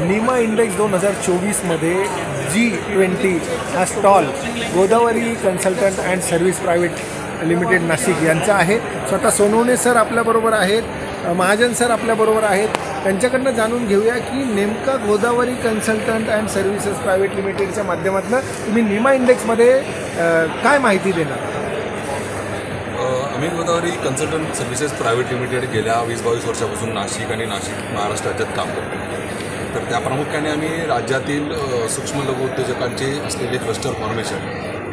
Nima index 2024मध्ये G20 हा stall Godavari consultant and service private limited Nashik यांचा आहे। स्वतः सोनवणे सर आपल्याबरोबर आहेत, महाजन सर आपल्याबरोबर आहेत। त्यांच्याकडनं जाणून घेऊया की नेमका Godavari consultant and services private लिमिटेडच्या माध्यमातून तुम्ही निमा इंडेक्समध्ये काय माहिती देणार? आम्ही Godavari consultant services private limited गेल्या 20-22 वर्षापासून नाशिक आणि महाराष्ट्र राज्यात काम करतो। तर त्या प्रामुख्याने आम्ही राज्यातील सूक्ष्म लघु उद्योजकांचे असलेले क्लस्टर फॉर्मेशन,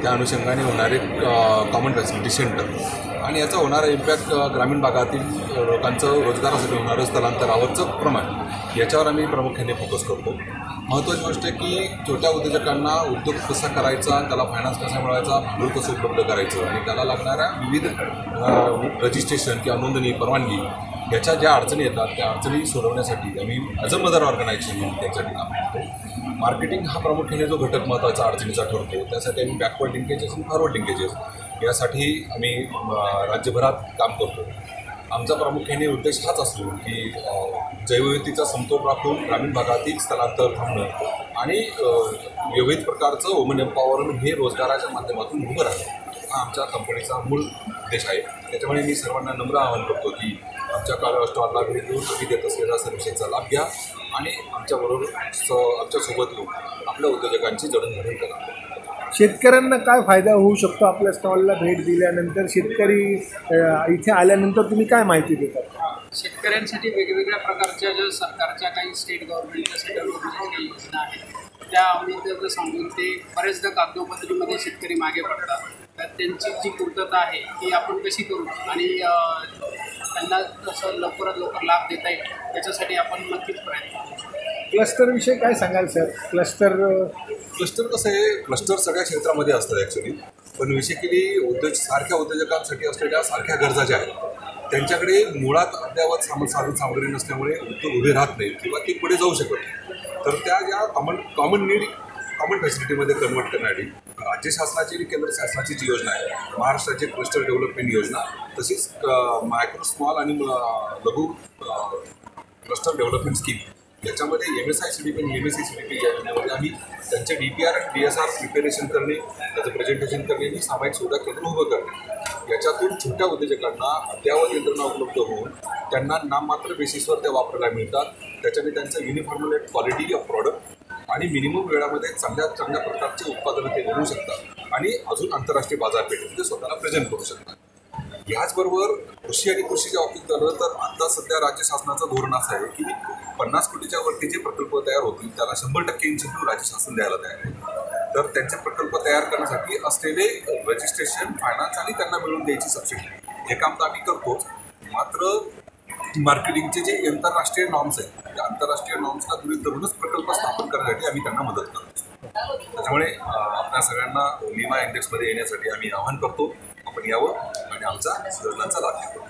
त्या अनुषंगाने होणारे कॉमन फॅसिलिटी सेंटर आणि याचा होणारा इम्पॅक्ट ग्रामीण भागातील लोकांचं रोजगारासाठी होणारं स्थलांतरावरचं प्रमाण, याच्यावर आम्ही प्रामुख्याने फोकस करतो। महत्त्वाची गोष्ट आहे की छोट्या उद्योजकांना उद्योग कसा करायचा, त्याला फायनान्स कसा मिळवायचा, भांडवल कसं उपलब्ध करायचं आणि त्याला लागणाऱ्या विविध रजिस्ट्रेशन किंवा नोंदणी, परवानगी याच्या ज्या अडचणी येतात त्या अडचणी सोडवण्यासाठी आम्ही ॲज अ मदर ऑर्गनायझेशन म्हणून त्याच्यासाठी काम करतो। मार्केटिंग हा प्रामुख्याने जो घटक महत्त्वाचा अडचणीचा ठरतो, त्यासाठी आम्ही बॅकवर्ड लिंकेजेस आणि फॉरवर्ड लिंकेजेस यासाठी आम्ही राज्यभरात काम करतो। आमचा प्रामुख्याने उद्देश हाच असतो की जैवविविधतेचा समतोल राखून ग्रामीण भागातील स्थलांतर थांबणं आणि विविध प्रकारचं वुमन एम्पॉवरमेंट हे रोजगाराच्या माध्यमातून उभं राहणं हा आमच्या कंपनीचा मूळ उद्देश आहे। त्याच्यामुळे मी सर्वांना नम्र आवाहन करतो की आमच्या स्टॉलला भेट देऊन तुम्ही देत असलेल्या सर्व्हिसेसचा लाभ घ्या आणि आमच्यासोबत येऊन आपल्या उद्योजकांची जडणघडण करा। शेतकऱ्यांना काय फायदा होऊ शकतो आपल्या स्टॉलला भेट दिल्यानंतर? शेतकरी इथे आल्यानंतर तुम्ही काय माहिती देतात? शेतकऱ्यांसाठी वेगवेगळ्या प्रकारच्या ज्या सरकारच्या काही स्टेट गव्हर्नमेंटच्या सेंट्रल गव्हर्नमेंटच्या योजना आहेत त्या आम्ही त्याचं सांगून ते बरेचदा कागदोपत्रीमध्ये शेतकरी मागे पडतात। तर त्यांची जी पूर्तता आहे ती आपण कशी करू आणि त्यांना कसं लवकरात लवकर लाभ देता येईल त्याच्यासाठी आपण नक्कीच प्रयत्न करू। क्लस्टरविषयी काय सांगाल सर? क्लस्टर कसं आहे, क्लस्टर सगळ्या क्षेत्रामध्ये असतात ॲक्च्युली, पण बेसिकली सारख्या उद्योजकांसाठी असलेल्या सारख्या गरजा ज्या आहेत त्यांच्याकडे मुळात अद्ययावत साधन सामग्री नसल्यामुळे उद्योग उभे राहत नाहीत किंवा ते पुढे जाऊ शकत नाही। तर त्या ज्या कॉमन फॅसिलिटीमध्ये कन्वर्ट करण्यासाठी राज्य शासनाची आणि केंद्र शासनाची जी योजना आहे, महाराष्ट्राची क्लस्टर डेव्हलपमेंट योजना, तसेच मायक्रो स्मॉल आणि लघु क्लस्टर डेव्हलपमेंट स्कीम, याच्यामध्ये MSICDP आणि MSCDP या योजनेमध्ये आम्ही त्यांचे DPR आणि DSR प्रिपेरेशन करणे, त्याचं प्रेझेंटेशन करणे आणि सामायिक सुविधा केंद्र उभं करणे, याच्यातून छोट्या उद्योजकांना अद्ययावत यंत्रणा उपलब्ध होऊन त्यांना नाममात्र बेसिसवर त्या वापरायला मिळतात। त्याच्याने त्यांचं युनिफॉर्म्युलेट क्वालिटी ऑफ प्रॉडक्ट आणि मिनिमम वेळामध्ये चांगल्या प्रकारचे उत्पादनं ते बनवू शकतात आणि अजून आंतरराष्ट्रीय बाजारपेठेमध्ये स्वतःला प्रेझेंट करू शकतात। याचबरोबर कृषी आणि कृषीच्या बाबतीत झालं तर आता सध्या राज्य शासनाचं धोरण असं आहे की 50 कोटीच्या वरती जे प्रकल्प तयार होतील त्याला 100% इन्सेंटिव्ह राज्य शासन द्यायला तयार आहे। तर त्यांचे प्रकल्प तयार करण्यासाठी असलेले रजिस्ट्रेशन, फायनान्स आणि त्यांना मिळवून द्यायची सबसिडी हे काम तर आम्ही करतोच। मात्र मार्केटिंगचे जे आंतरराष्ट्रीय नॉर्म्स आहेत त्या आंतरराष्ट्रीय नॉर्म्सला गृहीत धरूनच प्रकल्प स्थापन करण्यासाठी आम्ही त्यांना मदत करतो। त्याच्यामुळे आपल्या सगळ्यांना निमा इंडेक्समध्ये येण्यासाठी आम्ही आवाहन करतो, आपण यावं आणि आमचा योजनांचा लाभ घेतो।